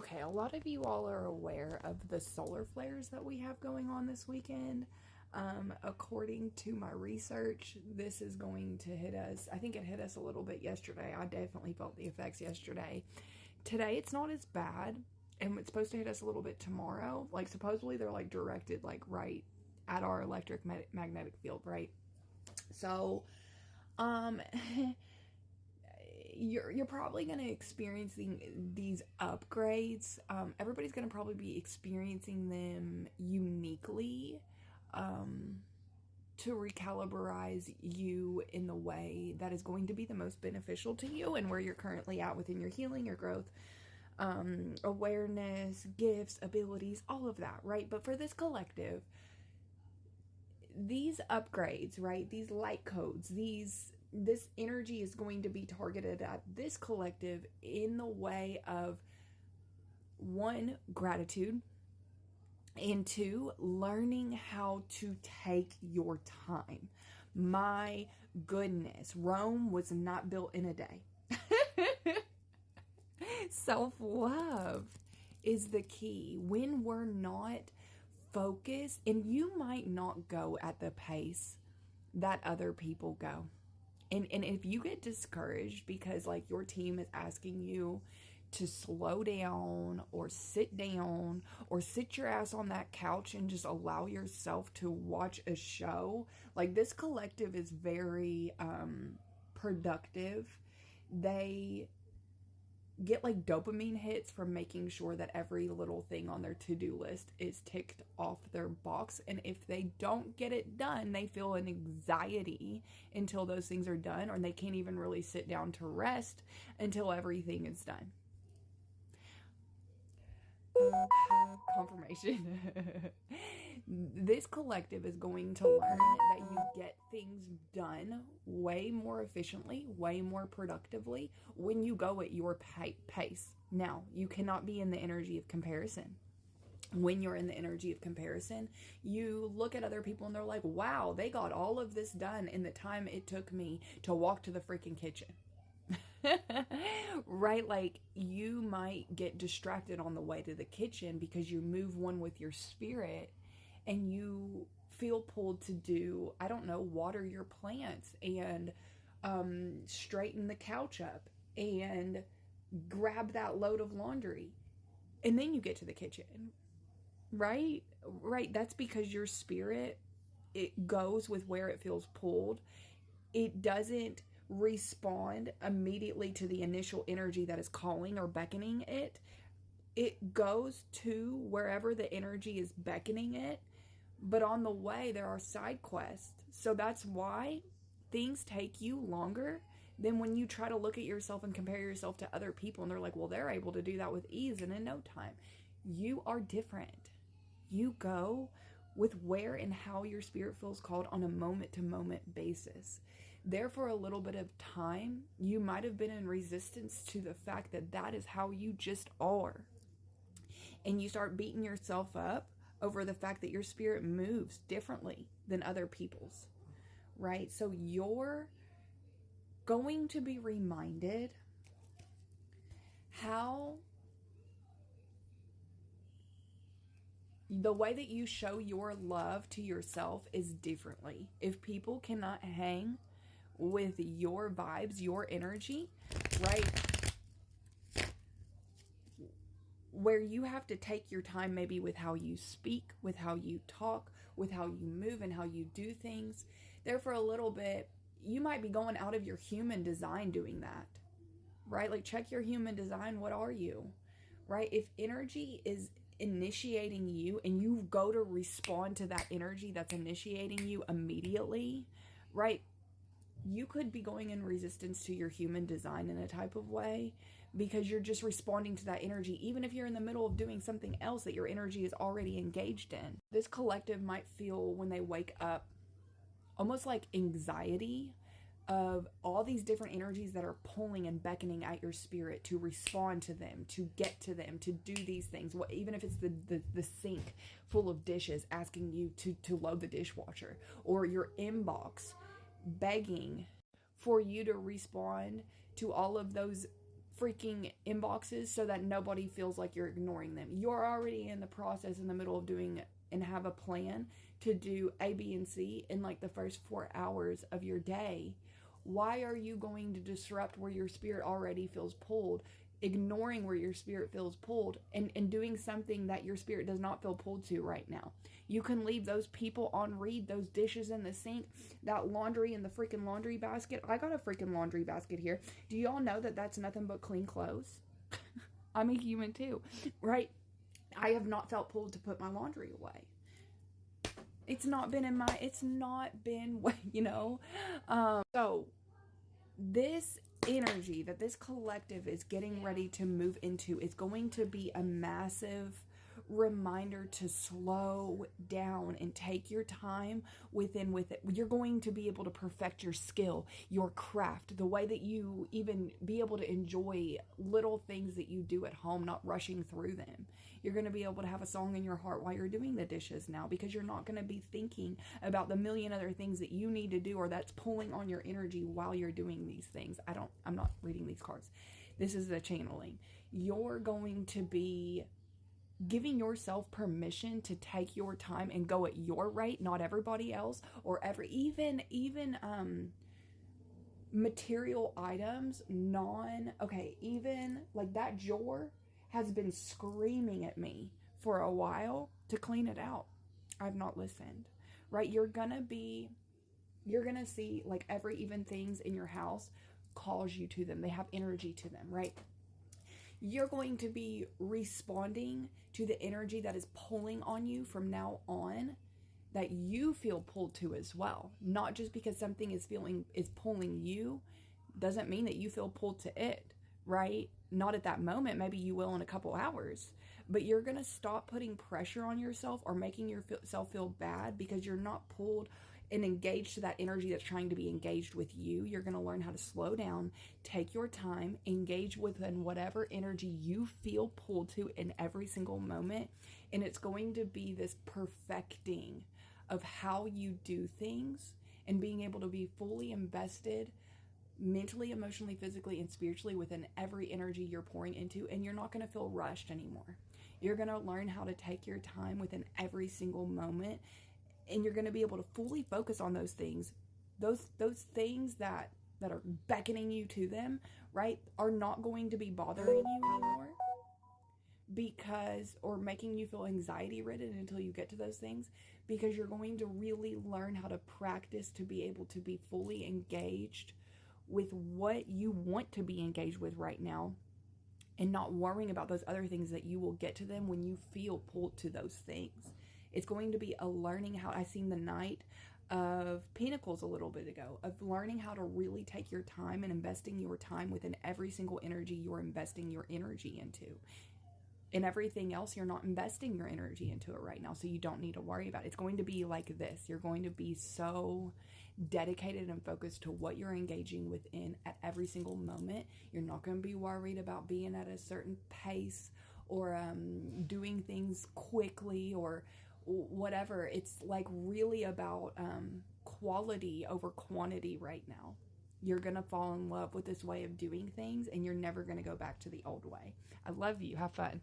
Okay, a lot of you all are aware of the solar flares that we have going on this weekend. According to my research, this is going to hit us. I think it hit us a little bit yesterday. I definitely felt the effects yesterday. Today, it's not as bad, and it's supposed to hit us a little bit tomorrow. Like, supposedly, they're like directed, like, right at our electric magnetic field, right? So, um, you're probably going to experience these upgrades. Everybody's going to probably be experiencing them uniquely, to recalibrate you in the way that is going to be the most beneficial to you and where you're currently at within your healing, your growth, awareness, gifts, abilities, all of that, right? But for this collective, these upgrades, right? These light codes, this energy is going to be targeted at this collective in the way of, one, gratitude, and two, learning how to take your time. My goodness, Rome was not built in a day. Self-love is the key. When we're not focused, and you might not go at the pace that other people go. And if you get discouraged because like your team is asking you to slow down or sit your ass on that couch and just allow yourself to watch a show, like this collective is very productive. They get like dopamine hits from making sure that every little thing on their to-do list is ticked off their box, and if they don't get it done, they feel an anxiety until those things are done, or they can't even really sit down to rest until everything is done. Confirmation. This collective is going to learn that you get things done way more efficiently, way more productively when you go at your pace. Now, you cannot be in the energy of comparison. When you're in the energy of comparison, you look at other people and they're like, wow, they got all of this done in the time it took me to walk to the freaking kitchen. Right? Like you might get distracted on the way to the kitchen because you move one with your spirit and you feel pulled to do, I don't know, water your plants and straighten the couch up and grab that load of laundry. And then you get to the kitchen. Right? Right. That's because your spirit, it goes with where it feels pulled. It doesn't respond immediately to the initial energy that is calling or beckoning it. It goes to wherever the energy is beckoning it, but on the way there are side quests. So that's why things take you longer than when you try to look at yourself and compare yourself to other people and they're like, well, they're able to do that with ease and in no time. You are different. You go with where and how your spirit feels called on a moment-to-moment basis. Therefore, a little bit of time, you might have been in resistance to the fact that that is how you just are. And you start beating yourself up over the fact that your spirit moves differently than other people's, right? So you're going to be reminded how the way that you show your love to yourself is differently. If people cannot hang with your vibes, your energy, right? Where you have to take your time maybe with how you speak, with how you talk, with how you move and how you do things. There for a little bit, you might be going out of your human design doing that, right? Like check your human design. What are you, right? If energy is initiating you and you go to respond to that energy that's initiating you immediately, right? You could be going in resistance to your human design in a type of way because you're just responding to that energy, even if you're in the middle of doing something else that your energy is already engaged in. This collective might feel when they wake up almost like anxiety of all these different energies that are pulling and beckoning at your spirit to respond to them, to get to them, to do these things. Even if it's the sink full of dishes asking you to load the dishwasher, or your inbox begging for you to respond to all of those freaking inboxes so that nobody feels like you're ignoring them. You're already in the process, in the middle of doing and have a plan to do A, B, and C in like the first 4 hours of your day. Why are you going to disrupt where your spirit already feels pulled, ignoring where your spirit feels pulled, and doing something that your spirit does not feel pulled to right now? You can leave those people on read, those dishes in the sink, that laundry in the freaking laundry basket. I got a freaking laundry basket here. Do y'all know that that's nothing but clean clothes? I'm a human too, right? I have not felt pulled to put my laundry away. It's not been, you know? So this energy that this collective is getting ready to move into is going to be a massive reminder to slow down and take your time with it. You're going to be able to perfect your skill, your craft, the way that you even be able to enjoy little things that you do at home, not rushing through them. You're going to be able to have a song in your heart while you're doing the dishes now, because you're not going to be thinking about the million other things that you need to do or that's pulling on your energy while you're doing these things. I'm not reading these cards. This is the channeling. You're going to be giving yourself permission to take your time and go at your rate, not everybody else, or even material items, even like that drawer has been screaming at me for a while to clean it out. I've not listened, right? You're gonna see like every even things in your house calls you to them. They have energy to them, right? You're going to be responding to the energy that is pulling on you from now on, that you feel pulled to as well. Not just because something is pulling you doesn't mean that you feel pulled to it, right? Not at that moment. Maybe you will in a couple hours, but you're going to stop putting pressure on yourself or making yourself feel bad because you're not pulled and engaged to that energy that's trying to be engaged with you. You're going to learn how to slow down, take your time, engage within whatever energy you feel pulled to in every single moment. And it's going to be this perfecting of how you do things and being able to be fully invested mentally, emotionally, physically, and spiritually within every energy you're pouring into. And you're not going to feel rushed anymore. You're going to learn how to take your time within every single moment. And you're going to be able to fully focus on those things. Those things that are beckoning you to them, right, are not going to be bothering you anymore or making you feel anxiety ridden until you get to those things, because you're going to really learn how to practice to be able to be fully engaged with what you want to be engaged with right now, and not worrying about those other things that you will get to them when you feel pulled to those things. It's going to be a learning how I seen the Knight of Pentacles a little bit ago, of learning how to really take your time and investing your time within every single energy you're investing your energy into. And everything else, you're not investing your energy into it right now, so you don't need to worry about it. It's going to be like this. You're going to be so dedicated and focused to what you're engaging within at every single moment. You're not going to be worried about being at a certain pace or doing things quickly or whatever. It's like really about quality over quantity right now. You're going to fall in love with this way of doing things, and you're never going to go back to the old way. I love you. Have fun.